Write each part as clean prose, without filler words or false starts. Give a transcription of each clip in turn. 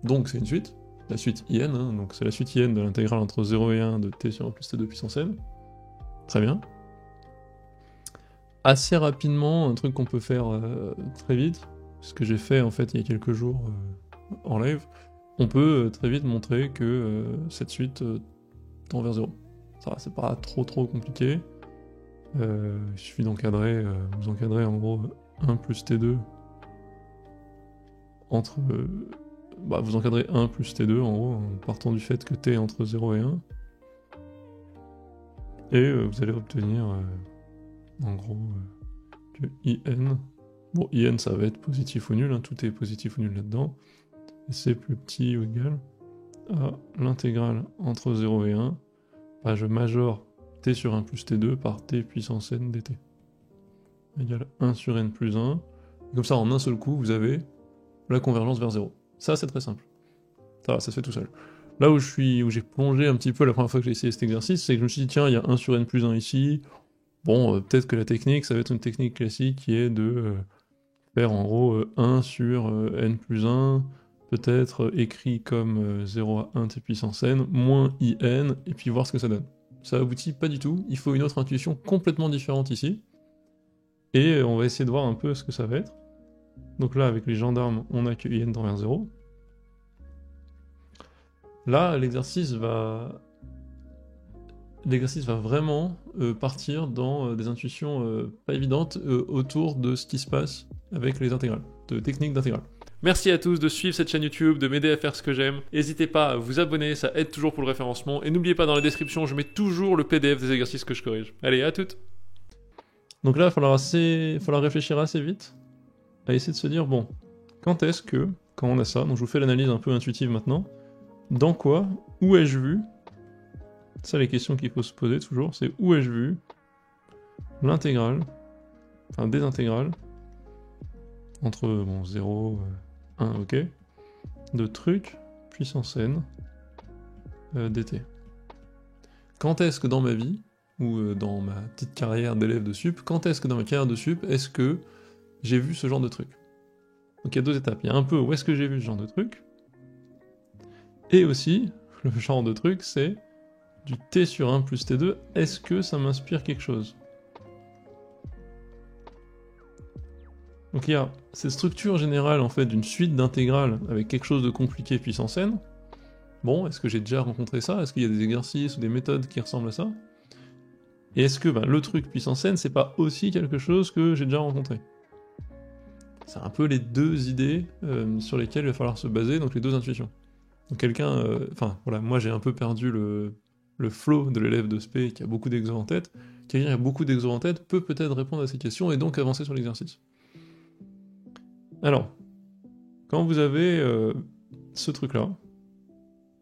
Donc c'est une suite, la suite IN, hein, donc c'est la suite IN de l'intégrale entre 0 et 1 de t sur 1 plus t2 puissance n. Très bien. Assez rapidement, un truc qu'on peut faire très vite, ce que j'ai fait en fait il y a quelques jours en live, on peut très vite montrer que cette suite tend vers 0. Ça va, c'est pas trop compliqué. Il suffit d'encadrer, vous encadrez en gros 1 plus t2 entre... vous encadrez 1 plus t2 en gros, en partant du fait que t est entre 0 et 1. Et vous allez obtenir en gros que IN... Bon, IN ça va être positif ou nul, hein, tout est positif ou nul là-dedans. Et c'est plus petit ou égal à l'intégrale entre 0 et 1. Bah, je majore t sur 1 plus t2 par t puissance n dt. Égale 1 sur n plus 1. Et comme ça, en un seul coup, vous avez la convergence vers 0. Ça, c'est très simple. Ça se fait tout seul. Là où j'ai plongé un petit peu la première fois que j'ai essayé cet exercice, c'est que je me suis dit, tiens, il y a 1 sur n plus 1 ici. Bon, peut-être que la technique, ça va être une technique classique qui est de faire en gros 1 sur n plus 1, peut-être écrit comme 0 à 1 t puissance n, moins in, et puis voir ce que ça donne. Ça aboutit pas du tout, il faut une autre intuition complètement différente ici, et on va essayer de voir un peu ce que ça va être. Donc là, avec les gendarmes, on a que in tend vers 0. Là, l'exercice va vraiment partir dans des intuitions pas évidentes autour de ce qui se passe avec les intégrales, de techniques d'intégrales. Merci à tous de suivre cette chaîne YouTube, de m'aider à faire ce que j'aime. N'hésitez pas à vous abonner, ça aide toujours pour le référencement. Et n'oubliez pas, dans la description, je mets toujours le PDF des exercices que je corrige. Allez, à toutes. Donc là, il va falloir réfléchir assez vite à essayer de se dire, bon, quand est-ce que, quand on a ça, donc je vous fais l'analyse un peu intuitive maintenant, dans quoi, où ai-je vu, ça les questions qu'il faut se poser toujours, c'est où ai-je vu l'intégrale, enfin des intégrales, entre 0, 1, ok, de truc puissance n dt. Quand est-ce que dans ma vie, ou dans ma petite carrière d'élève de sup, quand est-ce que dans ma carrière de sup, est-ce que j'ai vu ce genre de truc? Donc il y a deux étapes, il y a un peu où est-ce que j'ai vu ce genre de truc, et aussi, le genre de truc, c'est du t sur 1 plus t2, est-ce que ça m'inspire quelque chose? Donc il y a cette structure générale en fait d'une suite d'intégrales avec quelque chose de compliqué puissance n. Bon, est-ce que j'ai déjà rencontré ça? Est-ce qu'il y a des exercices ou des méthodes qui ressemblent à ça? Et est-ce que le truc puissance n, c'est pas aussi quelque chose que j'ai déjà rencontré? C'est un peu les deux idées sur lesquelles il va falloir se baser, donc les deux intuitions. Donc quelqu'un, voilà, moi j'ai un peu perdu le flow de l'élève de spé qui a beaucoup d'exos en tête. Quelqu'un qui a beaucoup d'exos en tête peut peut-être répondre à ces questions et donc avancer sur l'exercice. Alors, quand vous avez ce truc-là,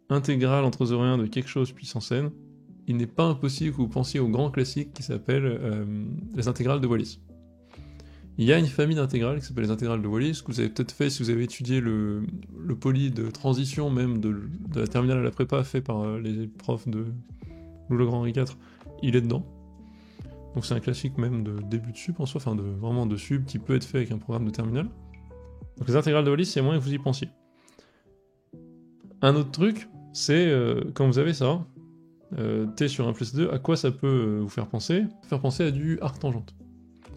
intégrale entre 0 et 1 de quelque chose puissance n, il n'est pas impossible que vous pensiez au grand classique qui s'appelle les intégrales de Wallis. Il y a une famille d'intégrales qui s'appelle les intégrales de Wallis, que vous avez peut-être fait si vous avez étudié le poly de transition même de la terminale à la prépa fait par les profs de Louis-le-Grand-Henri IV, il est dedans. Donc c'est un classique même de début de sup en soi, vraiment de sup qui peut être fait avec un programme de terminale. Donc les intégrales de Wallis, c'est moins que vous y pensiez. Un autre truc, c'est quand vous avez ça, t sur 1 plus 2, à quoi ça peut vous faire penser? Faire penser à du arc-tangente.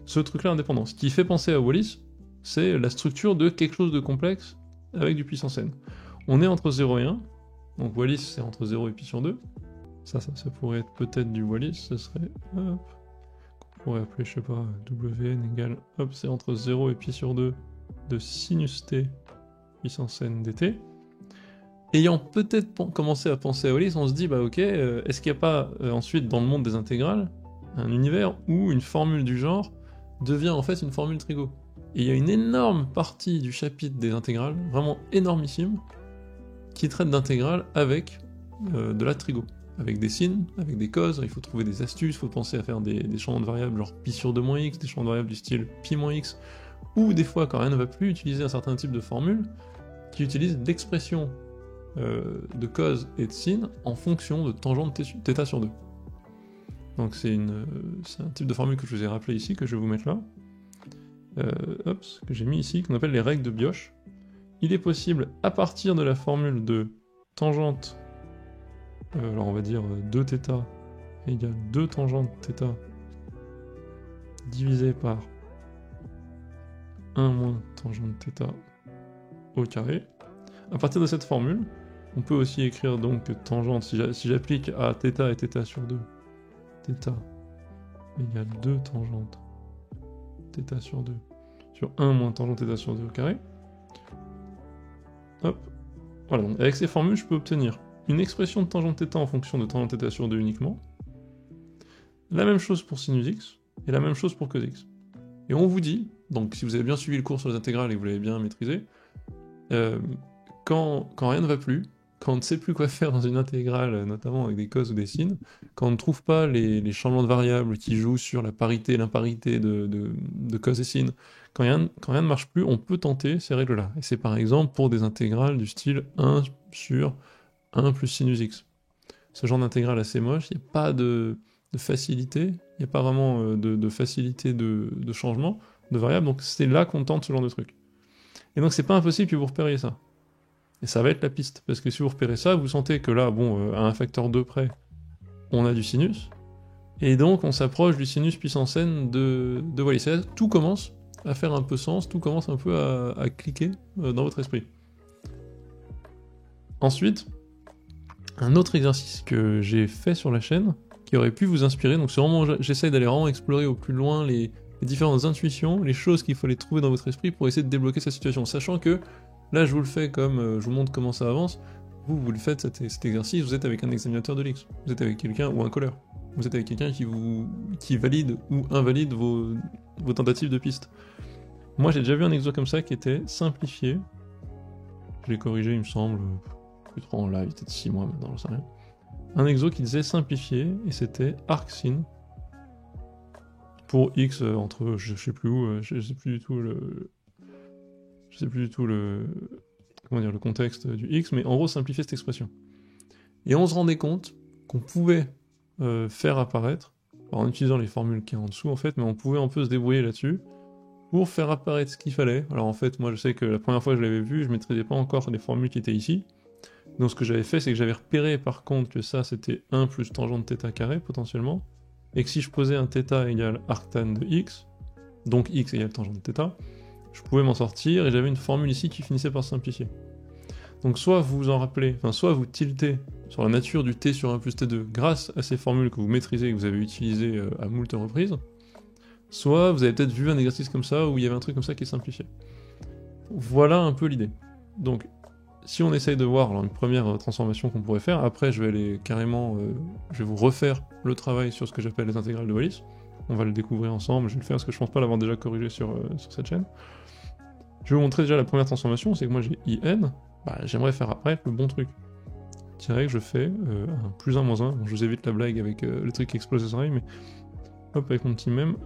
Ce truc-là indépendant. Ce qui fait penser à Wallis, c'est la structure de quelque chose de complexe avec du puissance n. On est entre 0 et 1, donc Wallis c'est entre 0 et pi sur 2. Ça pourrait être peut-être du Wallis, ce serait, hop, qu'on pourrait appeler, je sais pas, Wn égale, hop, c'est entre 0 et pi sur 2 de sinus t puissance n dt. Ayant peut-être commencé à penser à Wallis, on se dit, ok, est-ce qu'il n'y a pas ensuite dans le monde des intégrales un univers où une formule du genre devient en fait une formule trigo? Et il y a une énorme partie du chapitre des intégrales, vraiment énormissime, qui traite d'intégrales avec de la trigo, avec des signes, avec des causes. Il faut trouver des astuces, il faut penser à faire des changements de variables genre pi sur 2 moins x, des changements de variables du style pi moins x, ou des fois quand rien ne va plus, utiliser un certain type de formule qui utilise l'expression de cause et de sin en fonction de tangente θ sur 2. Donc c'est un type de formule que je vous ai rappelé ici, que je vais vous mettre là, que j'ai mis ici, qu'on appelle les règles de Bioch, il est possible, à partir de la formule de tangente, alors on va dire 2θ égale 2 tangente θ divisé par 1 moins tangente θ au carré. À partir de cette formule, on peut aussi écrire donc que tangente, si j'applique à θ et θ sur 2, θ égale 2 tangente θ sur 2 sur 1 moins tangente θ sur 2 au carré. Hop. Voilà, donc avec ces formules, je peux obtenir une expression de tangente θ en fonction de tangente θ sur 2 uniquement, la même chose pour sinus x, et la même chose pour cos x. Et on vous dit, donc si vous avez bien suivi le cours sur les intégrales et que vous l'avez bien maîtrisé, quand rien ne va plus, quand on ne sait plus quoi faire dans une intégrale, notamment avec des cos ou des sines, quand on ne trouve pas les changements de variables qui jouent sur la parité et l'imparité de cos et sines, quand rien ne marche plus, on peut tenter ces règles-là. Et c'est par exemple pour des intégrales du style 1 sur 1 plus sinus x. Ce genre d'intégrale assez moche, il n'y a pas de facilité, il n'y a pas vraiment de facilité de changement de variables, donc c'est là qu'on tente ce genre de truc. Et donc c'est pas impossible que vous repériez ça. Et ça va être la piste, parce que si vous repérez ça, vous sentez que là, bon, à un facteur 2 près, on a du sinus, et donc on s'approche du sinus puissance n de Wallis. Et là, tout commence à faire un peu sens, tout commence un peu à cliquer dans votre esprit. Ensuite, un autre exercice que j'ai fait sur la chaîne, qui aurait pu vous inspirer, donc c'est vraiment, j'essaie d'aller vraiment explorer au plus loin les différentes intuitions, les choses qu'il faut aller trouver dans votre esprit pour essayer de débloquer cette situation, sachant que là, je vous le fais comme je vous montre comment ça avance. Vous le faites cet exercice, vous êtes avec un examinateur de l'X, vous êtes avec quelqu'un ou un colleur, vous êtes avec quelqu'un qui valide ou invalide vos tentatives de piste. Moi, j'ai déjà vu un exo comme ça qui était simplifié. Je l'ai corrigé, il me semble, plus trop en live, peut-être 6 mois maintenant, j'en sais rien. Un exo qui disait simplifié et c'était arcsin pour X entre je sais plus où, je sais plus du tout le contexte du X, mais en gros simplifier cette expression. Et on se rendait compte qu'on pouvait faire apparaître, en utilisant les formules qui y a en dessous en fait, mais on pouvait un peu se débrouiller là-dessus pour faire apparaître ce qu'il fallait. Alors en fait, moi je sais que la première fois que je l'avais vu, je ne maîtrisais pas encore les formules qui étaient ici. Donc ce que j'avais fait, c'est que j'avais repéré par contre que ça c'était 1 plus tangente θ carré potentiellement, et que si je posais un θ égale arctan de x, donc x égale tangente θ, je pouvais m'en sortir, et j'avais une formule ici qui finissait par simplifier. Donc soit vous vous en rappelez, enfin soit vous tiltez sur la nature du t sur 1 plus t2 grâce à ces formules que vous maîtrisez et que vous avez utilisées à moult reprises, soit vous avez peut-être vu un exercice comme ça où il y avait un truc comme ça qui est simplifié. Voilà un peu l'idée. Donc si on essaye de voir alors, une première transformation qu'on pourrait faire, après je vais aller carrément, je vais vous refaire le travail sur ce que j'appelle les intégrales de Wallis. On va le découvrir ensemble, je vais le faire parce que je pense pas l'avoir déjà corrigé sur cette chaîne. Je vais vous montrer déjà la première transformation, c'est que moi j'ai IN, j'aimerais faire apparaître le bon truc. Je dirais que je fais un plus 1 moins 1, bon, je vous évite la blague avec le truc qui explose les oreilles, mais hop, avec mon petit mème,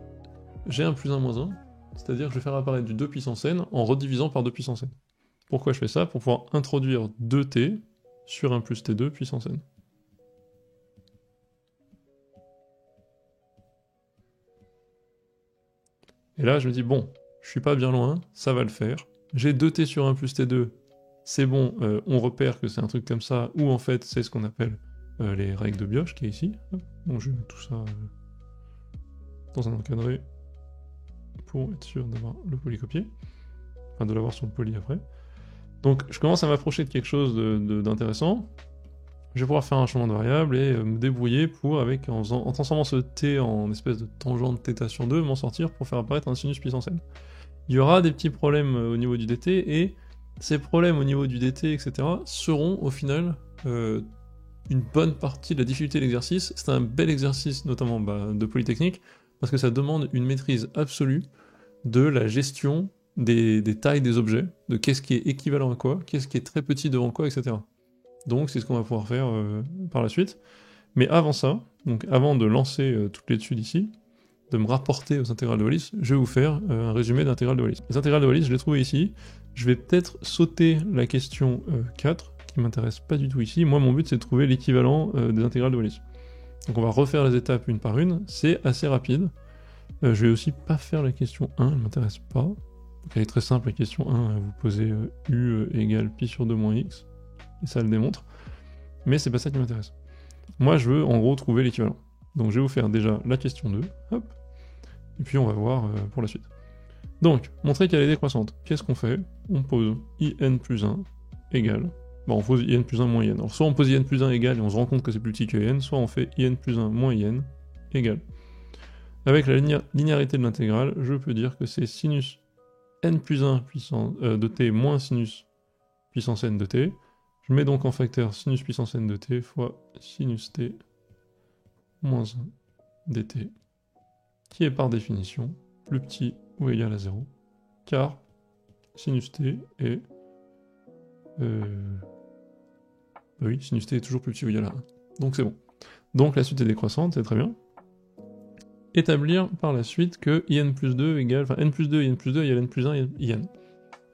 j'ai un plus 1 moins 1, c'est-à-dire que je vais faire apparaître du 2 puissance n en redivisant par 2 puissance n. Pourquoi je fais ça? Pour pouvoir introduire 2t sur 1 plus t2 puissance n. Et là, je me dis, bon, je suis pas bien loin, ça va le faire. J'ai 2t sur 1 plus t2, c'est bon, on repère que c'est un truc comme ça, ou en fait, c'est ce qu'on appelle les règles de Bioch, qui est ici. Bon, je vais mettre tout ça dans un encadré pour être sûr d'avoir le polycopié. Enfin, de l'avoir sur le poly après. Donc, je commence à m'approcher de quelque chose d'intéressant. Je vais pouvoir faire un changement de variable et me débrouiller pour, en transformant ce t en espèce de tangente θ sur 2, m'en sortir pour faire apparaître un sinus puissance n. Il y aura des petits problèmes au niveau du dt, et ces problèmes au niveau du dt, etc., seront au final une bonne partie de la difficulté de l'exercice. C'est un bel exercice, notamment de Polytechnique, parce que ça demande une maîtrise absolue de la gestion des tailles des objets, de qu'est-ce qui est équivalent à quoi, qu'est-ce qui est très petit devant quoi, etc. Donc c'est ce qu'on va pouvoir faire par la suite. Mais avant ça, donc avant de lancer toutes les études ici, de me rapporter aux intégrales de Wallis, je vais vous faire un résumé d'intégrales de Wallis. Les intégrales de Wallis, je les trouve ici. Je vais peut-être sauter la question 4, qui m'intéresse pas du tout ici. Moi, mon but, c'est de trouver l'équivalent des intégrales de Wallis. Donc on va refaire les étapes une par une. C'est assez rapide. Je vais aussi pas faire la question 1, elle m'intéresse pas. Donc elle est très simple, la question 1, vous posez u égale pi sur 2 moins x, et ça le démontre. Mais c'est pas ça qui m'intéresse. Moi je veux en gros trouver l'équivalent. Donc je vais vous faire déjà la question 2, hop, et puis on va voir pour la suite. Donc, montrer qu'elle est décroissante. Qu'est-ce qu'on fait? On pose in plus 1 égale... Bon, on pose in plus 1 moins in. Alors soit on pose in plus 1 égale et on se rend compte que c'est plus petit que n, soit on fait in plus 1 moins in égale. Avec la linéarité de l'intégrale, je peux dire que c'est sinus n plus 1 puissance, de t moins sinus puissance n de t. Je mets donc en facteur sinus puissance n de t fois sinus t moins 1 dt, qui est par définition plus petit ou égal à 0, car sinus t est... Bah oui, sinus t est toujours plus petit ou égal à 1. Donc c'est bon. Donc la suite est décroissante, c'est très bien. Établir par la suite que in plus 2 égale... Enfin, n plus 2 et n plus 2 égale n plus 1 et in.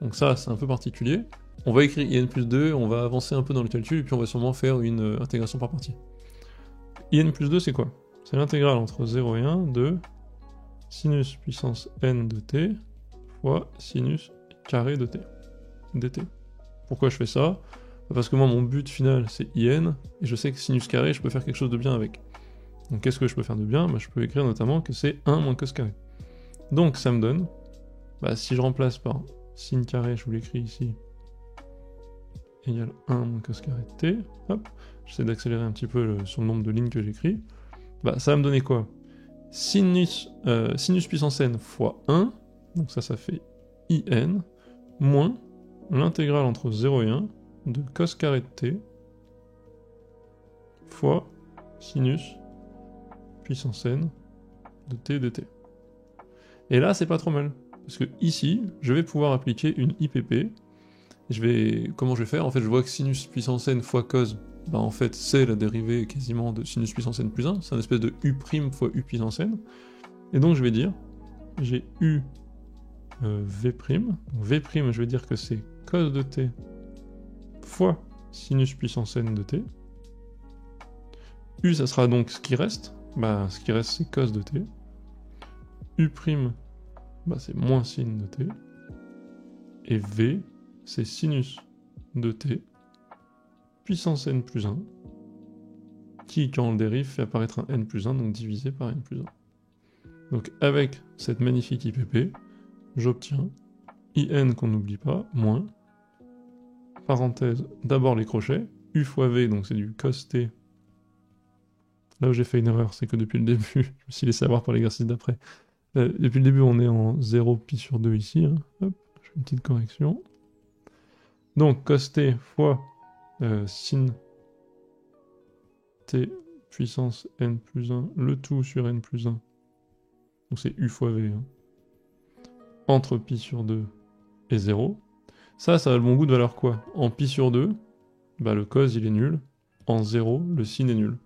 Donc ça, c'est un peu particulier. On va écrire in plus 2, on va avancer un peu dans le calcul, et puis on va sûrement faire une intégration par partie. In plus 2, c'est quoi? C'est l'intégrale entre 0 et 1 de sinus puissance n de t fois sinus carré de t, dt. Pourquoi je fais ça? Parce que moi, mon but final, c'est in, et je sais que sinus carré, je peux faire quelque chose de bien avec. Donc qu'est-ce que je peux faire de bien? Bah, je peux écrire notamment que c'est 1 moins cos carré. Donc ça me donne, bah, si je remplace par sin carré, je vous l'écris ici, égale 1 moins cos carré de t, hop, j'essaie d'accélérer un petit peu sur le nombre de lignes que j'écris, bah, ça va me donner quoi? Sinus puissance n fois 1, donc ça fait in, moins l'intégrale entre 0 et 1 de cos carré de t fois sinus puissance n de t dt. Et là, c'est pas trop mal, parce que ici, je vais pouvoir appliquer une IPP. Comment je vais faire? En fait, je vois que sinus puissance n fois cos, bah en fait, c'est la dérivée quasiment de sinus puissance n plus 1, c'est une espèce de u' fois u puissance n. Et donc, je vais dire, j'ai u v', donc v', je vais dire que c'est cos de t fois sinus puissance n de t. U, ça sera donc ce qui reste. Bah, ce qui reste, c'est cos de t. U', bah, c'est moins sin de t. Et v, c'est sinus de t, puissance n plus 1, qui, quand on le dérive, fait apparaître un n plus 1, donc divisé par n plus 1. Donc, avec cette magnifique IPP, j'obtiens in qu'on n'oublie pas, moins, parenthèse, d'abord les crochets, u fois v, donc c'est du cos t. Là où j'ai fait une erreur, c'est que depuis le début, je me suis laissé avoir par l'exercice d'après. Depuis le début, on est en 0 pi sur 2 ici. Hein. Hop, je fais une petite correction. Donc, cos t fois sin t puissance n plus 1, le tout sur n plus 1. Donc c'est u fois v. Hein. Entre pi sur 2 et 0. Ça a le bon goût de valeur quoi? En pi sur 2, bah, le cos il est nul. En 0, le sin est nul.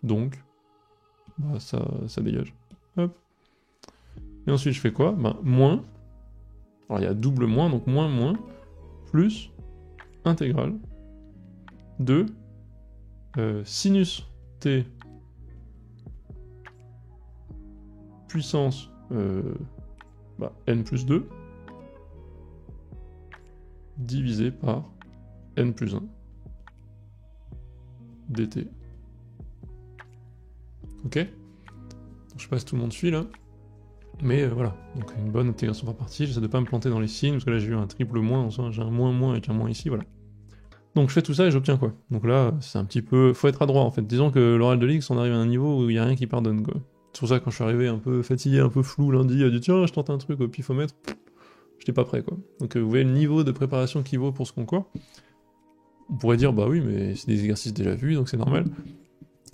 Donc, bah, ça dégage. Hop. Et ensuite, je fais quoi? Bah, moins. Alors, il y a double moins, donc moins, plus intégrale de sinus t puissance n plus 2 divisé par n plus 1 dt. Ok? Je sais pas si tout le monde suit là. Mais voilà, donc une bonne intégration par partie, j'essaie de pas me planter dans les signes, parce que là j'ai eu un triple moins, j'ai un moins avec un moins ici, voilà. Donc je fais tout ça et j'obtiens quoi? Donc là, c'est un petit peu... Faut être adroit en fait. Disons que l'oral de l'X, on arrive à un niveau où il y a rien qui pardonne quoi. C'est pour ça que quand je suis arrivé un peu fatigué, un peu flou lundi, a dit tiens, je tente un truc au pifomètre, j'étais pas prêt quoi. Donc vous voyez le niveau de préparation qu'il vaut pour ce concours. On pourrait dire bah oui, mais c'est des exercices déjà vus, donc c'est normal.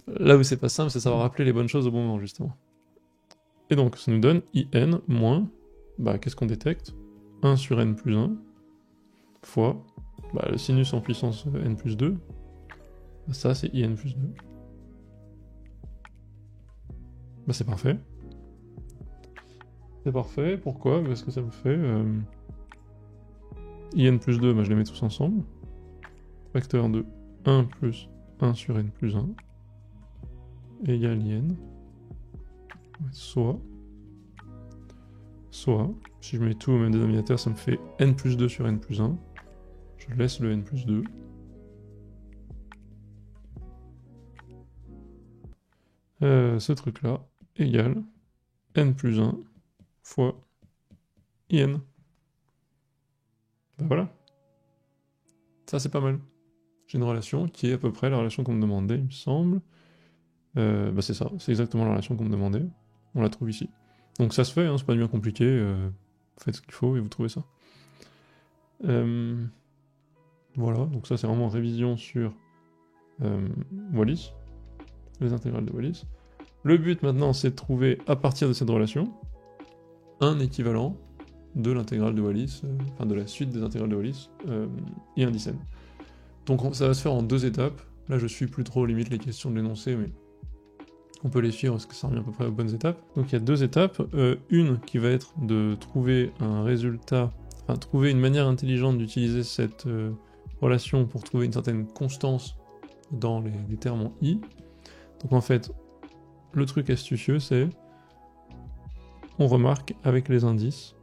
Là où c'est pas simple, c'est savoir rappeler les bonnes choses au bon moment justement. Et donc, ça nous donne in moins, bah, qu'est-ce qu'on détecte? 1 sur n plus 1, fois, bah, le sinus en puissance n plus 2, bah, ça c'est in plus 2. Bah c'est parfait. C'est parfait, pourquoi? Parce que ça me fait in plus 2, bah, je les mets tous ensemble. Facteur de 1 plus 1 sur n plus 1 égale in. soit, si je mets tout au même dénominateur, ça me fait n plus 2 sur n plus 1. Je laisse le n plus 2. Ce truc-là égale n plus 1 fois in. Ben voilà. Ça, c'est pas mal. J'ai une relation qui est à peu près la relation qu'on me demandait, il me semble. Bah c'est ça, c'est exactement la relation qu'on me demandait. On la trouve ici. Donc ça se fait, hein, c'est pas bien compliqué. Faites ce qu'il faut et vous trouvez ça. Voilà, donc ça c'est vraiment révision sur Wallis, les intégrales de Wallis. Le but maintenant c'est de trouver à partir de cette relation un équivalent de l'intégrale de Wallis, enfin de la suite des intégrales de Wallis et un dicène. Donc ça va se faire en 2 étapes. Là je suis plus trop limite les questions de l'énoncé, mais on peut les suivre parce que ça revient à peu près aux bonnes étapes. Donc il y a 2 étapes. Une qui va être de trouver un résultat, enfin trouver une manière intelligente d'utiliser cette relation pour trouver une certaine constance dans les termes en i. Donc en fait, le truc astucieux c'est on remarque avec les indices.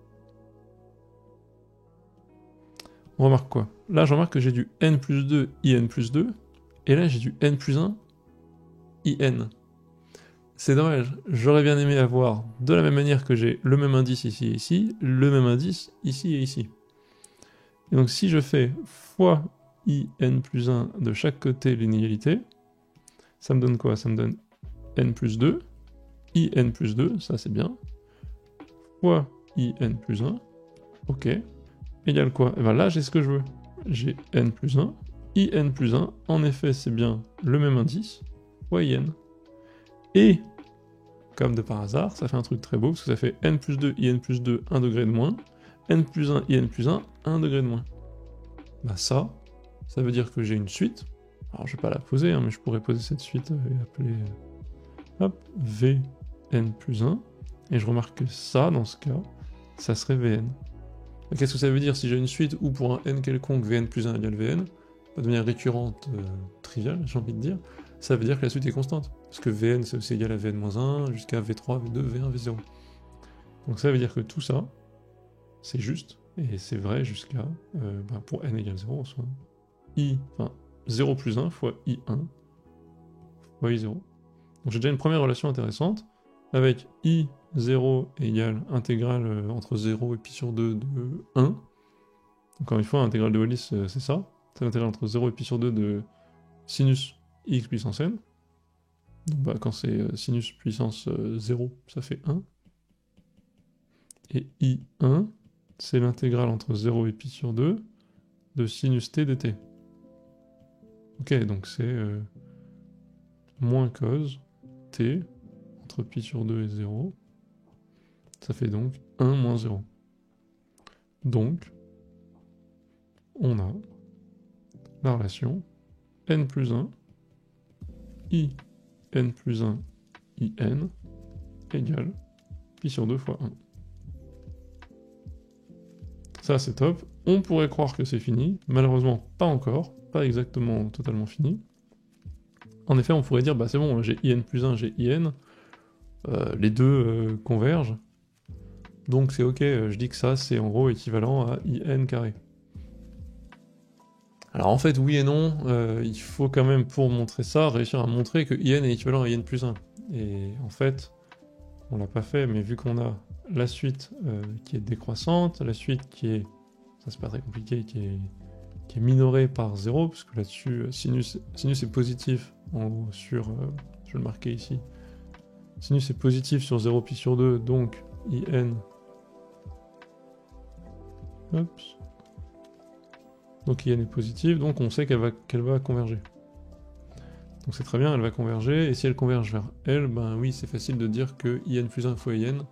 On remarque quoi? Là je remarque que j'ai du n plus 2 in plus 2 et là j'ai du n plus 1 in. C'est dommage, j'aurais bien aimé avoir, de la même manière que j'ai le même indice ici et ici, le même indice ici et ici. Et donc si je fais fois in plus 1 de chaque côté l'inégalité, ça me donne quoi? Ça me donne n plus 2, in plus 2, ça c'est bien, fois in plus 1, ok, égale quoi? Et bien là j'ai ce que je veux, j'ai n plus 1, in plus 1, en effet c'est bien le même indice, fois in. Et comme de par hasard, ça fait un truc très beau, parce que ça fait n plus 2, in plus 2, 1 degré de moins, n plus 1, in plus 1, 1 degré de moins. Bah ça veut dire que j'ai une suite. Alors je vais pas la poser, hein, mais je pourrais poser cette suite et appeler hop, vn plus 1. Et je remarque que ça, dans ce cas, ça serait vn. Qu'est-ce que ça veut dire si j'ai une suite où pour un n quelconque, vn plus 1 égale vn, de manière récurrente, triviale, j'ai envie de dire, ça veut dire que la suite est constante. Parce que Vn c'est aussi égal à Vn-1 jusqu'à V3, V2, V1, V0. Donc ça veut dire que tout ça, c'est juste, et c'est vrai jusqu'à, pour n égale 0, soit i, enfin 0 plus 1 fois i1 fois i0. Donc j'ai déjà une première relation intéressante, avec i0 égale intégrale entre 0 et pi sur 2 de 1. Encore une fois, intégrale de Wallis, c'est ça. C'est l'intégrale entre 0 et pi sur 2 de sinus x puissance n. Donc bah, quand c'est sinus puissance 0, ça fait 1. Et I1, c'est l'intégrale entre 0 et pi sur 2 de sinus t dt. Ok, donc c'est moins cos t entre pi sur 2 et 0. Ça fait donc 1 moins 0. Donc, on a la relation n plus 1 i n plus 1 in égale pi sur 2 fois 1. Ça c'est top. On pourrait croire que c'est fini. Malheureusement, pas encore. Pas exactement totalement fini. En effet, on pourrait dire, bah c'est bon, j'ai in plus 1, j'ai in. Les deux convergent. Donc c'est ok, je dis que ça c'est en gros équivalent à in carré. Alors en fait, oui et non, il faut quand même pour montrer ça, réussir à montrer que in est équivalent à in plus 1. Et en fait, on l'a pas fait, mais vu qu'on a la suite qui est décroissante, la suite qui est, ça c'est pas très compliqué, qui est minorée par 0, puisque là-dessus, sinus est positif en gros sur, je vais le marquer ici, sinus est positif sur 0 pi sur 2, donc in, oups, donc in est positive, donc on sait qu'elle va converger. Donc c'est très bien, elle va converger, et si elle converge vers L, ben oui, c'est facile de dire que in plus 1 fois in,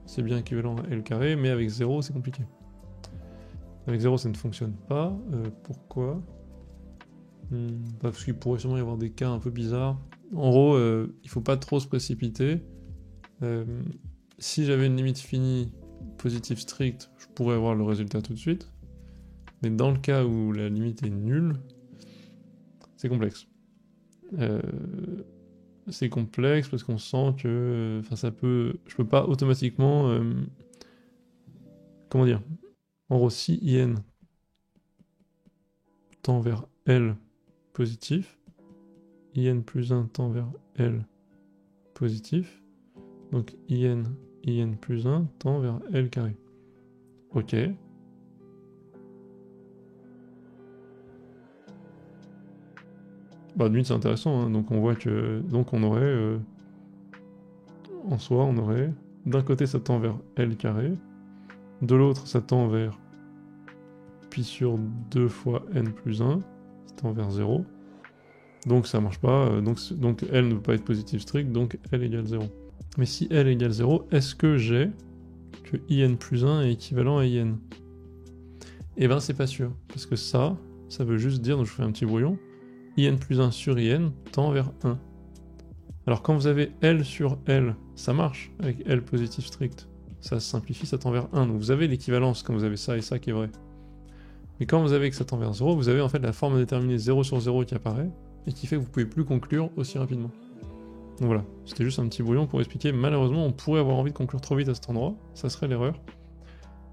c'est bien équivalent à L carré, mais avec 0, c'est compliqué. Avec 0, ça ne fonctionne pas. Pourquoi parce qu'il pourrait sûrement y avoir des cas un peu bizarres. En gros, il faut pas trop se précipiter. Si j'avais une limite finie positive stricte, je pourrais avoir le résultat tout de suite. Mais dans le cas où la limite est nulle, c'est complexe. C'est complexe parce qu'on sent que, je peux pas automatiquement comment dire? En gros, si in tend vers L positif, in plus 1 tend vers L positif, donc in plus 1 tend vers L carré. Ok. Bah, d'une c'est intéressant, hein. Donc on voit que... Donc on aurait... en soi, on aurait... D'un côté, ça tend vers L carré. De l'autre, ça tend vers pi sur 2 fois n plus 1. Ça tend vers 0. Donc ça marche pas. Donc L ne peut pas être positif strict, donc L égale 0. Mais si L égale 0, est-ce que j'ai que in plus 1 est équivalent à in? Eh ben c'est pas sûr. Parce que ça veut juste dire, donc je fais un petit brouillon, in plus 1 sur in tend vers 1. Alors quand vous avez L sur L, ça marche avec L positif strict. Ça se simplifie, ça tend vers 1. Donc vous avez l'équivalence quand vous avez ça et ça qui est vrai. Mais quand vous avez que ça tend vers 0, vous avez en fait la forme déterminée 0 sur 0 qui apparaît, et qui fait que vous pouvez plus conclure aussi rapidement. Donc voilà, c'était juste un petit brouillon pour expliquer, malheureusement on pourrait avoir envie de conclure trop vite à cet endroit, ça serait l'erreur.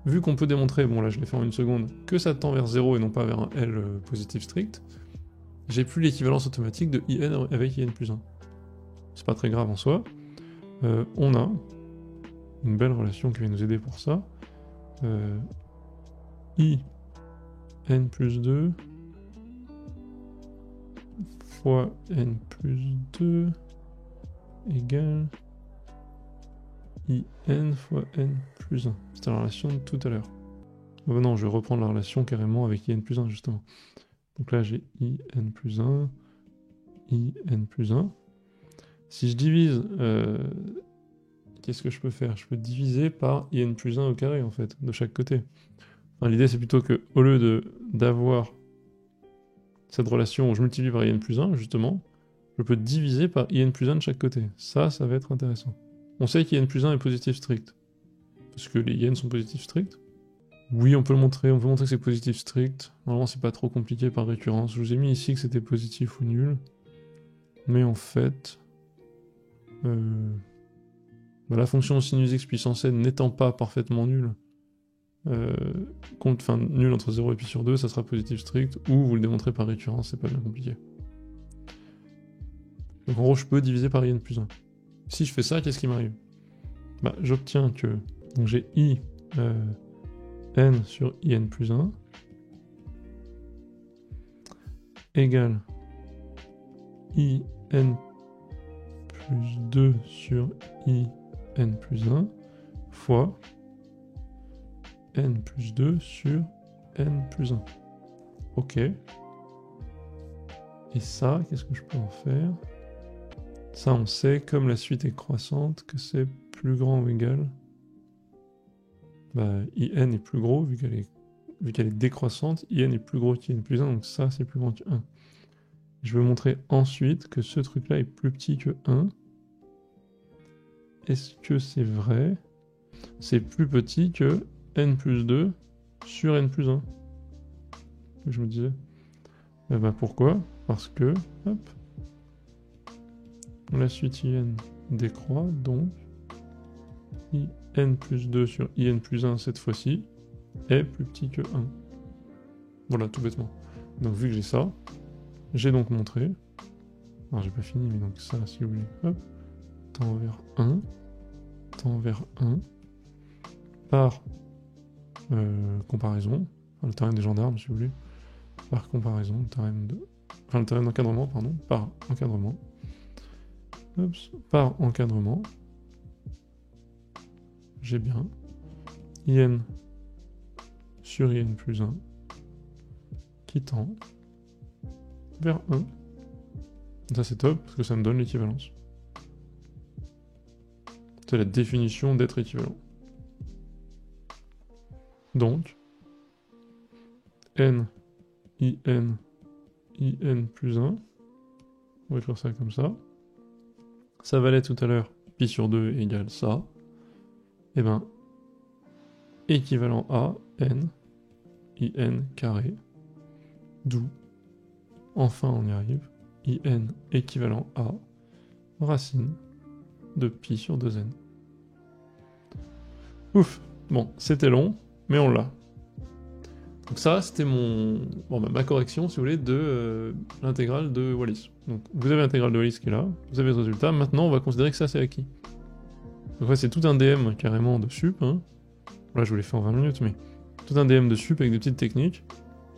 Vu qu'on peut démontrer, bon là je l'ai fait en une seconde, que ça tend vers 0 et non pas vers un L positif strict, j'ai plus l'équivalence automatique de in avec in plus 1. C'est pas très grave en soi. On a une belle relation qui va nous aider pour ça. I n plus 2 fois n plus 2 égale in fois n plus 1. C'était la relation de tout à l'heure. Oh non, je vais reprendre la relation carrément avec in plus 1 justement. Donc là j'ai in plus 1, in plus 1. Si je divise, qu'est-ce que je peux faire? Je peux diviser par in plus 1 au carré en fait, de chaque côté. Enfin, l'idée c'est plutôt que au lieu d'avoir cette relation où je multiplie par in plus 1 justement, je peux diviser par in plus 1 de chaque côté. Ça va être intéressant. On sait qu'in plus 1 est positif strict. Parce que les in sont positifs stricts. Oui, on peut montrer que c'est positif strict. Normalement, c'est pas trop compliqué par récurrence. Je vous ai mis ici que c'était positif ou nul. Mais en fait, la fonction sinus x puissance n n'étant pas parfaitement nulle, nul entre 0 et pi sur 2, ça sera positif strict, ou vous le démontrez par récurrence, c'est pas bien compliqué. Donc en gros, je peux diviser par in plus 1. Si je fais ça, qu'est-ce qui m'arrive? Bah, j'obtiens que... Donc j'ai i n sur in plus 1 égale i n plus 2 sur i n plus 1 fois n plus 2 sur n plus 1. Ok. Et ça, qu'est-ce que je peux en faire? Ça, on sait, comme la suite est croissante, que c'est plus grand ou égal. Bah, in est plus gros, vu qu'elle est décroissante, in est plus gros qu'in plus 1, donc ça, c'est plus grand que 1. Je veux montrer ensuite que ce truc-là est plus petit que 1. Est-ce que c'est vrai? C'est plus petit que n plus 2 sur n plus 1. Je me disais. Bah pourquoi? Parce que, hop, la suite in décroît, donc in plus 2 sur in plus 1 cette fois-ci est plus petit que 1. Voilà, tout bêtement. Donc vu que j'ai ça, j'ai donc montré, alors j'ai pas fini, mais donc ça, si vous voulez, hop, tend vers 1, par comparaison, enfin, le théorème des gendarmes, si vous voulez, par comparaison, le théorème d'encadrement, pardon, par encadrement, par encadrement, j'ai bien in sur in plus 1 qui tend vers 1. Ça c'est top parce que ça me donne l'équivalence. C'est la définition d'être équivalent. Donc, in plus 1, on va écrire ça comme ça. Ça valait tout à l'heure pi sur 2 égale ça. Et ben, équivalent à n, in carré, d'où, enfin on y arrive, in équivalent à racine de pi sur 2n. Ouf, bon, c'était long, mais on l'a. Donc ça, c'était ma correction, si vous voulez, de l'intégrale de Wallis. Donc vous avez l'intégrale de Wallis qui est là, vous avez le résultat, maintenant on va considérer que ça c'est acquis. Donc ouais, c'est tout un DM carrément de sup, hein. Là je vous l'ai fait en 20 minutes, mais tout un DM de sup avec des petites techniques.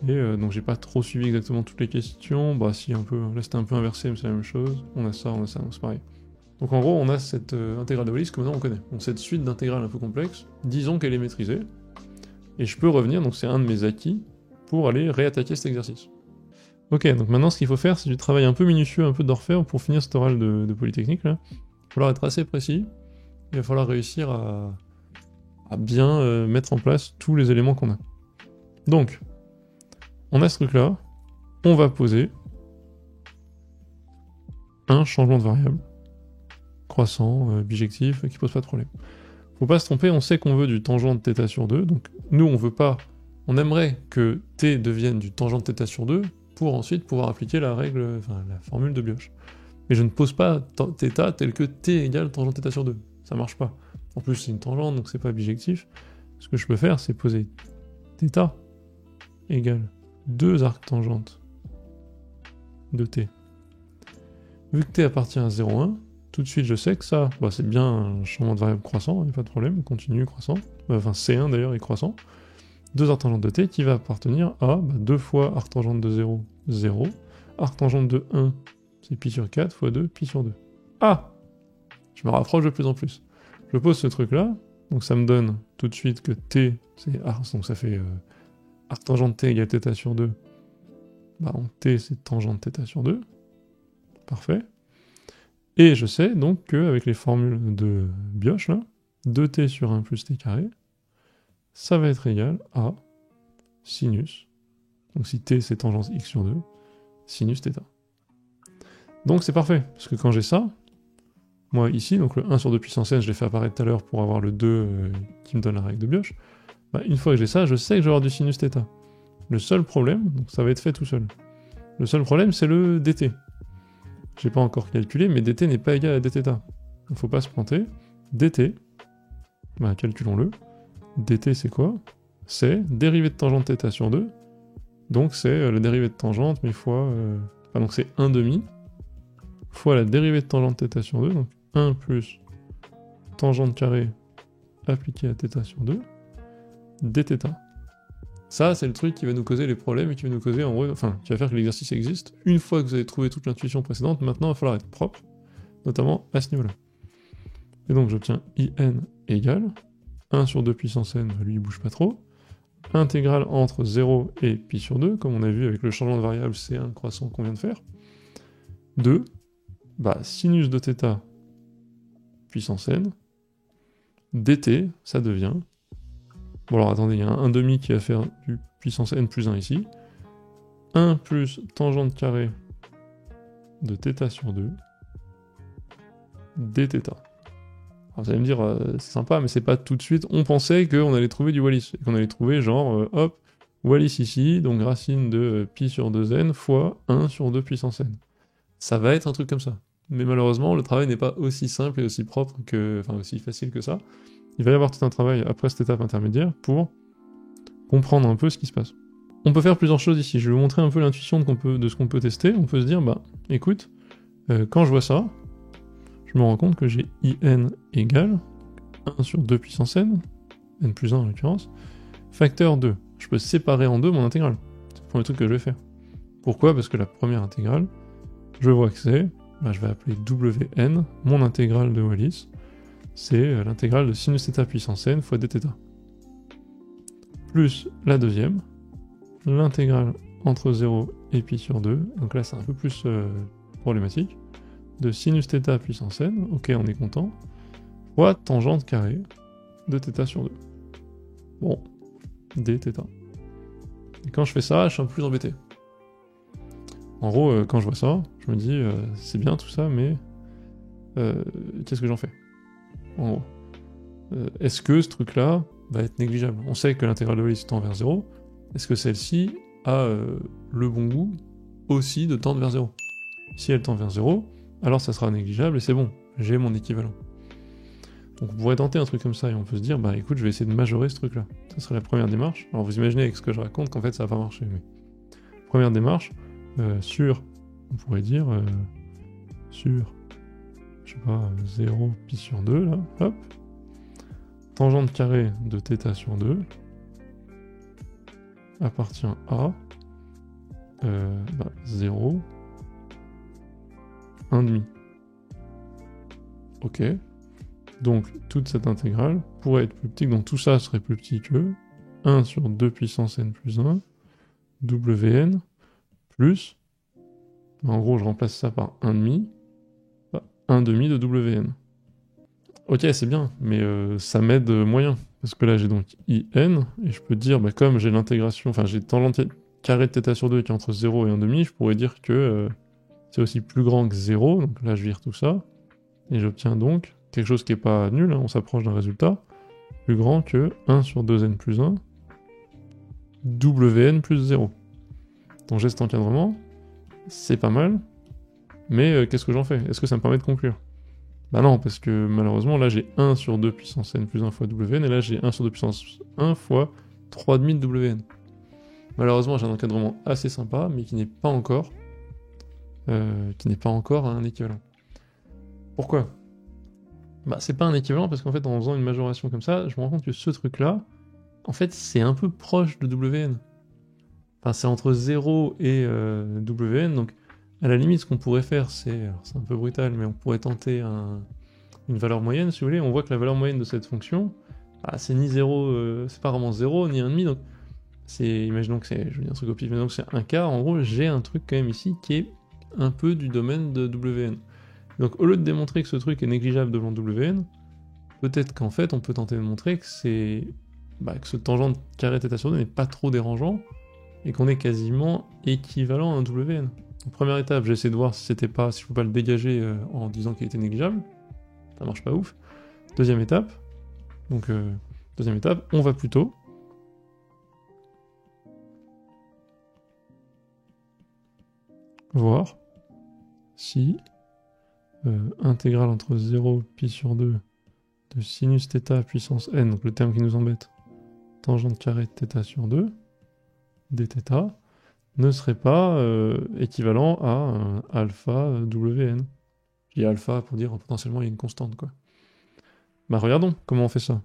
Et donc j'ai pas trop suivi exactement toutes les questions, bah si un peu, là c'était un peu inversé mais c'est la même chose, on a ça, donc c'est pareil. Donc en gros on a cette intégrale de Wallis que maintenant on connaît. Donc cette suite d'intégrales un peu complexes, disons qu'elle est maîtrisée, et je peux revenir, donc c'est un de mes acquis, pour aller réattaquer cet exercice. Ok, donc maintenant ce qu'il faut faire c'est du travail un peu minutieux, un peu d'orfèvre pour finir cet oral de Polytechnique là. Il va falloir être assez précis, il va falloir réussir à bien mettre en place tous les éléments qu'on a. Donc, on a ce truc là, on va poser un changement de variable, croissant, bijectif, qui pose pas de problème. Faut pas se tromper, on sait qu'on veut du tangent de θ sur 2, donc nous on veut pas, on aimerait que t devienne du tangent de θ sur 2 pour ensuite pouvoir appliquer la règle, enfin la formule de Bioch. Mais je ne pose pas θ tel que t égale tangent de θ sur 2, ça marche pas. En plus c'est une tangente donc c'est pas bijectif. Ce que je peux faire c'est poser θ égale 2 arctangentes de t. Vu que t appartient à 0,1, tout de suite je sais que ça, bah, c'est bien un changement de variable croissant, il n'y a pas de problème, continu croissant, enfin C1 d'ailleurs est croissant. 2 arctangentes de t qui va appartenir à 2 fois arctangente de 0, 0, arctangente de 1, c'est pi sur 4 fois 2, pi sur 2. Ah, je me rapproche de plus en plus. Je pose ce truc là, donc ça me donne tout de suite que t, c'est donc ça fait arctangente t égale θ sur 2, bah donc t c'est tangente θ sur 2, parfait. Et je sais donc qu'avec les formules de Bioch, là, 2t sur 1 plus t carré, ça va être égal à sinus, donc si t c'est tangente x sur 2, sinus θ. Donc c'est parfait, parce que quand j'ai ça, moi ici, donc le 1 sur 2 puissance n, je l'ai fait apparaître tout à l'heure pour avoir le 2 qui me donne la règle de Bioch, bah, une fois que j'ai ça, je sais que je vais avoir du sinus θ. Le seul problème, donc ça va être fait tout seul, le seul problème c'est le dt. J'ai pas encore calculé, mais dt n'est pas égal à dθ. Il faut pas se planter. dt, bah calculons-le. dt c'est quoi? C'est dérivée de tangente θ sur 2. Donc c'est la dérivée de tangente, mais fois... donc c'est 1 demi, fois la dérivée de tangente θ sur 2, donc 1 plus tangente carrée appliquée à θ sur 2, dθ. Ça, c'est le truc qui va nous causer les problèmes et qui va nous causer, en gros, enfin, qui va faire que l'exercice existe. Une fois que vous avez trouvé toute l'intuition précédente, maintenant, il va falloir être propre, notamment à ce niveau-là. Et donc, j'obtiens in égale 1 sur 2 puissance n, lui, il bouge pas trop. Intégrale entre 0 et pi sur 2, comme on a vu avec le changement de variable C1 croissant qu'on vient de faire. 2, bah, sinus de θ puissance n, dt, ça devient... Bon alors attendez, il y a un 1,5 qui va faire du puissance n plus 1 ici. 1 plus tangente carrée de θ sur 2 dθ. Alors vous allez me dire, c'est sympa, mais c'est pas tout de suite. On pensait qu'on allait trouver du Wallis, et qu'on allait trouver genre, hop, Wallis ici, donc racine de pi sur 2n fois 1 sur 2 puissance n. Ça va être un truc comme ça. Mais malheureusement, le travail n'est pas aussi simple et aussi propre que, enfin aussi facile que ça. Il va y avoir tout un travail après cette étape intermédiaire pour comprendre un peu ce qui se passe. On peut faire plusieurs choses ici. Je vais vous montrer un peu l'intuition de ce qu'on peut tester. On peut se dire, bah, écoute, quand je vois ça, je me rends compte que j'ai in égale 1 sur 2 puissance n, n plus 1 en l'occurrence, facteur 2. Je peux séparer en deux mon intégrale. C'est le premier truc que je vais faire. Pourquoi? Parce que la première intégrale, je vois que c'est, bah, je vais appeler wn, mon intégrale de Wallis, c'est l'intégrale de sinus θ puissance n fois dθ. Plus la deuxième, l'intégrale entre 0 et pi sur 2, donc là c'est un peu plus problématique, de sinus θ puissance n, ok on est content, fois tangente carrée de θ sur 2. Bon, dθ. Et quand je fais ça, je suis un peu plus embêté. En gros, quand je vois ça, je me dis, c'est bien tout ça, mais qu'est-ce que j'en fais? En gros, est-ce que ce truc-là va être négligeable? On sait que l'intégrale de Wallis tend vers 0. Est-ce que celle-ci a le bon goût aussi de tendre vers 0? Si elle tend vers 0, alors ça sera négligeable et c'est bon, j'ai mon équivalent. Donc on pourrait tenter un truc comme ça et on peut se dire, bah écoute, je vais essayer de majorer ce truc-là. Ça serait la première démarche. Alors vous imaginez avec ce que je raconte qu'en fait ça va pas marcher. Mais... Première démarche, on pourrait dire, sur, je sais pas, 0 pi sur 2, là, hop. Tangente carrée de θ sur 2 appartient à 0, 1,5. Ok. Donc, toute cette intégrale pourrait être plus petite, donc tout ça serait plus petit que 1 sur 2 puissance n plus 1, Wn, plus, en gros, je remplace ça par 1,5, 1,5 de Wn. Ok, c'est bien, mais ça m'aide moyen, parce que là, j'ai donc In, et je peux dire, comme j'ai l'intégration, enfin, j'ai tangente carré de θ sur 2 qui est entre 0 et 1,5, je pourrais dire que c'est aussi plus grand que 0, donc là, je vire tout ça, et j'obtiens donc quelque chose qui n'est pas nul, hein, on s'approche d'un résultat, plus grand que 1 sur 2n plus 1, Wn plus 0. Donc j'ai cet encadrement, c'est pas mal, mais qu'est-ce que j'en fais? Est-ce que ça me permet de conclure? Bah non, parce que malheureusement, là j'ai 1 sur 2 puissance n plus 1 fois Wn, et là j'ai 1 sur 2 puissance 1 fois 3,5 de Wn. Malheureusement, j'ai un encadrement assez sympa, mais qui n'est pas encore un équivalent. Pourquoi? Bah c'est pas un équivalent parce qu'en fait en faisant une majoration comme ça, je me rends compte que ce truc-là, en fait c'est un peu proche de Wn. Enfin c'est entre 0 et Wn, donc à la limite ce qu'on pourrait faire c'est un peu brutal, mais on pourrait tenter une valeur moyenne si vous voulez. On voit que la valeur moyenne de cette fonction, c'est ni 0, c'est pas vraiment 0, ni 1,5, donc c'est, imaginons que c'est, je veux dire un truc au pif, imaginons que c'est un quart, en gros j'ai un truc quand même ici qui est un peu du domaine de Wn. Donc au lieu de démontrer que ce truc est négligeable devant Wn, peut-être qu'en fait on peut tenter de montrer que que ce tangente carré θ sur 2 n'est pas trop dérangeant et qu'on est quasiment équivalent à un Wn. Donc, première étape, j'ai essayé de voir si je peux pas le dégager en disant qu'il était négligeable. Ça marche pas ouf. Deuxième étape, on va plutôt voir si intégrale entre 0 pi sur 2 de sinus θ puissance n, donc le terme qui nous embête, tangente carrée de θ sur 2, dθ, ne serait pas équivalent à un alpha Wn. Je dis alpha pour dire potentiellement il y a une constante, quoi. Bah regardons comment on fait ça.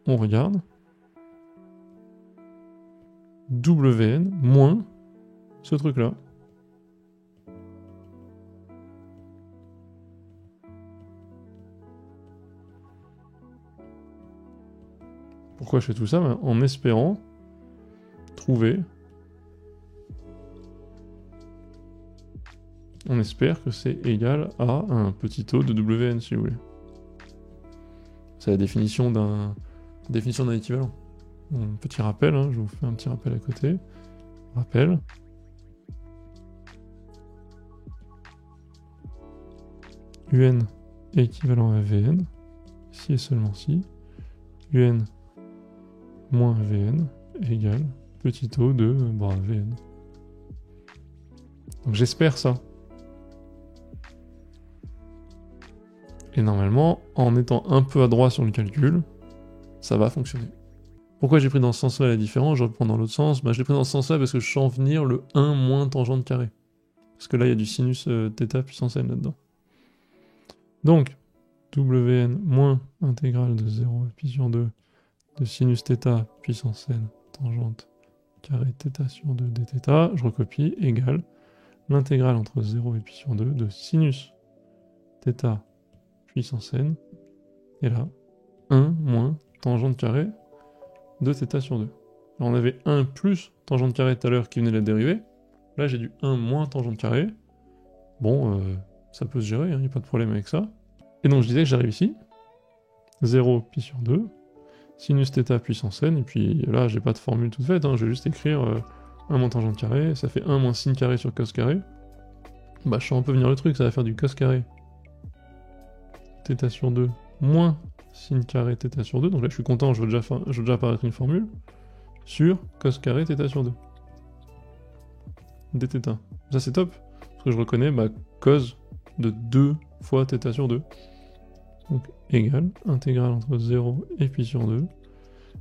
On regarde Wn moins ce truc-là. Pourquoi je fais tout ça? En espérant trouver... On espère que c'est égal à un petit taux de Wn, si vous voulez. C'est la définition d'un équivalent. Un petit rappel, hein, je vous fais un petit rappel à côté. Rappel. Un est équivalent à Vn, si et seulement si. Un moins Vn égale petit taux de Vn. Donc j'espère ça. Et normalement, en étant un peu adroit sur le calcul, ça va fonctionner. Pourquoi j'ai pris dans ce sens-là la différence? Je reprends dans l'autre sens. Je l'ai pris dans ce sens-là parce que je sens venir le 1 moins tangente carrée. Parce que là, il y a du sinus θ puissance n là-dedans. Donc, Wn moins intégrale de 0 pi sur 2 de sinus θ puissance n tangente carré θ sur 2 dθ, je recopie, égale l'intégrale entre 0 et pi sur 2 de sinus θ puissance n, et là, 1 moins tangente carrée de θ sur 2. Alors on avait 1 plus tangente carrée tout à l'heure qui venait de la dérivée, là j'ai du 1 moins tangente carrée, bon, ça peut se gérer, il n'y a pas de problème avec ça. Et donc je disais que j'arrive ici, 0 pi sur 2, sinus θ puissance n, et puis là j'ai pas de formule toute faite, je vais juste écrire 1 moins tangente carrée, ça fait 1 moins sin carré sur cos carré. Je sens un peu venir le truc, ça va faire du cos carré θ sur 2 moins sin carré θ sur 2, donc là je suis content, je veux déjà apparaître une formule, sur cos carré θ sur 2. dθ. Ça c'est top, parce que je reconnais cos de 2 fois θ sur 2. Donc égale intégrale entre 0 et pi sur 2.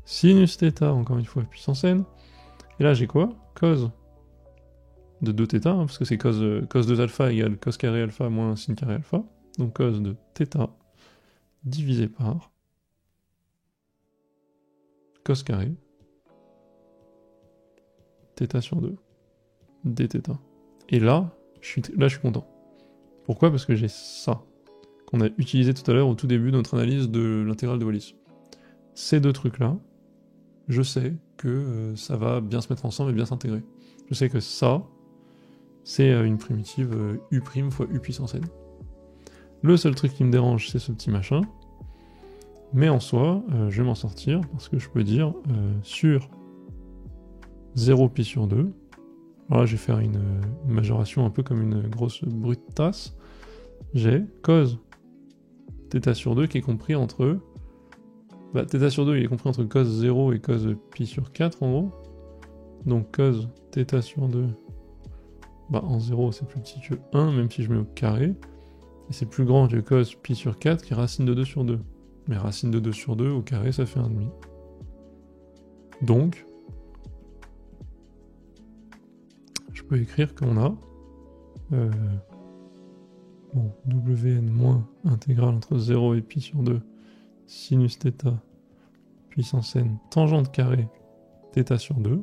Sinus θ, encore une fois, puissance n. Et là, j'ai quoi? Cos de 2θ, hein, parce que c'est cos 2 alpha égale cos carré alpha moins sin carré alpha. Donc cos de θ divisé par cos carré θ sur 2 dθ. Et là, je suis content. Pourquoi? Parce que j'ai ça, qu'on a utilisé tout à l'heure au tout début de notre analyse de l'intégrale de Wallis. Ces deux trucs-là, je sais que ça va bien se mettre ensemble et bien s'intégrer. Je sais que ça, c'est une primitive u' fois u puissance n. Le seul truc qui me dérange, c'est ce petit machin. Mais en soi, je vais m'en sortir parce que je peux dire sur 0 pi sur 2. Alors là, je vais faire une majoration un peu comme une grosse brute tasse. J'ai cos θ sur 2 qui est compris entre... Bah, θ sur 2 il est compris entre cos 0 et cos pi sur 4 en gros. Donc cos θ sur 2, bah en 0 c'est plus petit que 1, même si je mets au carré. Et c'est plus grand que cos pi sur 4 qui est racine de 2 sur 2. Mais racine de 2 sur 2 au carré ça fait 1,5. Donc, je peux écrire qu'on a Wn moins intégrale entre 0 et pi sur 2 sinus θ puissance n tangente carré θ sur 2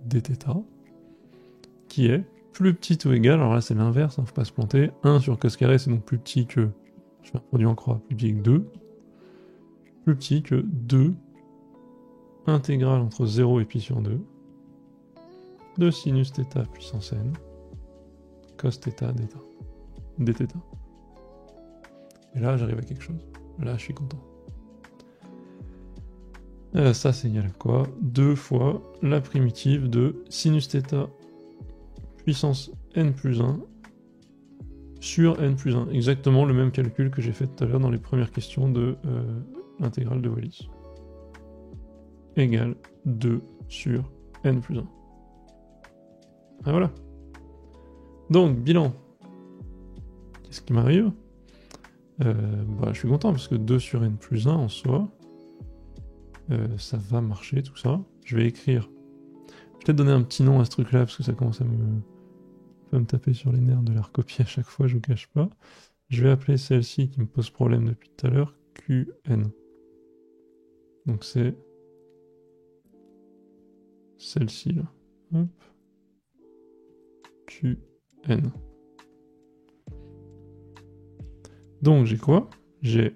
dθ qui est plus petit ou égal, alors là c'est l'inverse, faut pas se planter, 1 sur cos carré c'est donc plus petit que, je fais un produit en croix, plus petit que 2, plus petit que 2 intégrale entre 0 et pi sur 2 de sinus θ puissance n cos θ dθ. Et là j'arrive à quelque chose, là je suis content. Ça c'est égal à quoi? 2 fois la primitive de sinus θ puissance n plus 1 sur n plus 1. Exactement le même calcul que j'ai fait tout à l'heure dans les premières questions de l'intégrale de Wallis. Égale 2 sur n plus 1. Ah voilà. Donc, bilan. Qu'est-ce qui m'arrive? Je suis content parce que 2 sur n plus 1 en soi, ça va marcher tout ça. Je vais écrire. Je vais peut-être donner un petit nom à ce truc-là parce que ça commence à me taper sur les nerfs de la recopier à chaque fois, je vous cache pas. Je vais appeler celle-ci qui me pose problème depuis tout à l'heure Qn. Donc c'est celle-ci là. Hop. Qn. Donc j'ai quoi? J'ai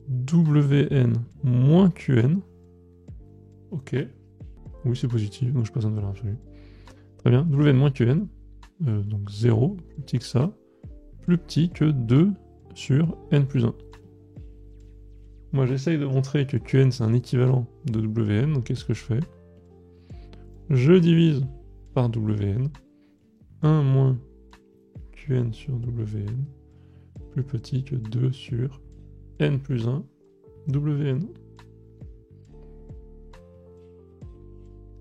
Wn moins Qn. Ok. Oui, c'est positif, donc je passe une valeur absolue. Très bien. Wn moins Qn. Donc 0, plus petit que ça. Plus petit que 2 sur n plus 1. Moi, j'essaye de montrer que Qn, c'est un équivalent de Wn. Donc qu'est-ce que je fais? Je divise par Wn. 1 moins Qn sur Wn. Plus petit que 2 sur n plus 1 Wn.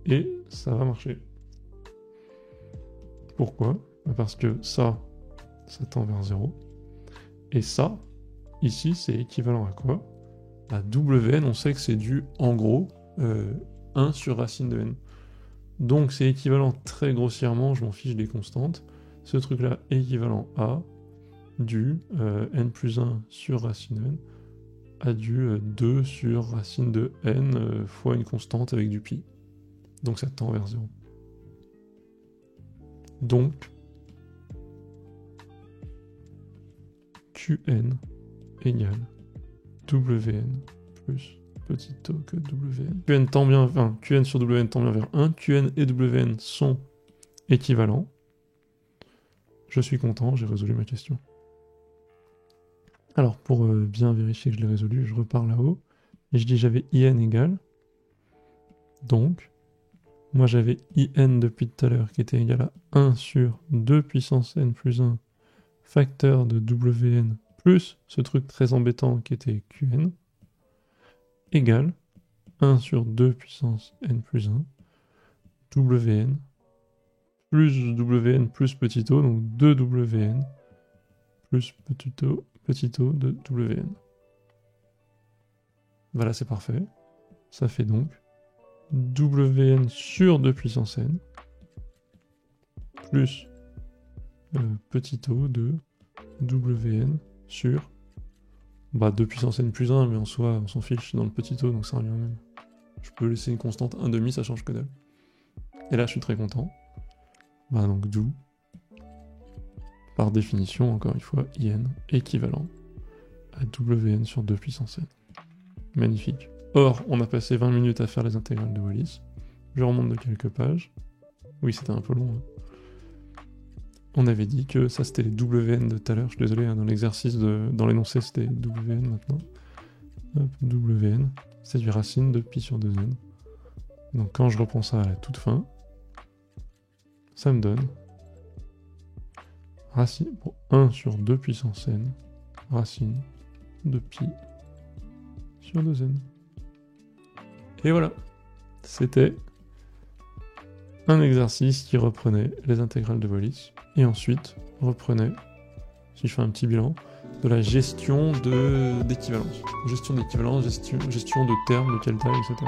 Et ça va marcher. Pourquoi? Parce que ça tend vers 0. Et ça, ici, c'est équivalent à quoi? À Wn, on sait que c'est du, en gros, 1 sur racine de n. Donc c'est équivalent très grossièrement, je m'en fiche des constantes, ce truc-là est équivalent à du n plus 1 sur racine de n à du 2 sur racine de n fois une constante avec du pi. Donc ça tend vers 0. Donc Qn égale Wn plus petit o que Wn. Qn tend bien, enfin, Qn sur Wn tend bien vers 1. Qn et Wn sont équivalents. Je suis content, j'ai résolu ma question. Alors, pour bien vérifier que je l'ai résolu, je repars là-haut. Et je dis j'avais in égale. Donc, moi j'avais in depuis tout à l'heure qui était égal à 1 sur 2 puissance n plus 1 facteur de Wn plus ce truc très embêtant qui était Qn égale 1 sur 2 puissance n plus 1 Wn plus Wn plus petit o, donc 2Wn plus petit o de Wn. Voilà, c'est parfait. Ça fait donc Wn sur 2 puissance n plus petit o de Wn sur 2 puissance n plus 1, mais en soi, on s'en fiche dans le petit o, donc ça revient même. Je peux laisser une constante 1/2, ça change que dalle. Et là, je suis très content. Donc d'où, par définition, encore une fois, in équivalent à Wn sur 2 puissance n. Magnifique. Or, on a passé 20 minutes à faire les intégrales de Wallis. Je remonte de quelques pages. Oui, c'était un peu long. On avait dit que ça, c'était les Wn de tout à l'heure. Je suis désolé, dans l'exercice, dans l'énoncé, c'était Wn maintenant. Hop, Wn, c'est du racine de pi sur 2n. Donc quand je reprends ça à la toute fin, ça me donne racine, 1 sur 2 puissance n, racine de pi sur 2n. Et voilà, c'était un exercice qui reprenait les intégrales de Wallis, et ensuite reprenait, si je fais un petit bilan, de la gestion d'équivalence. Gestion d'équivalence, gestion de termes, de quelle taille, etc.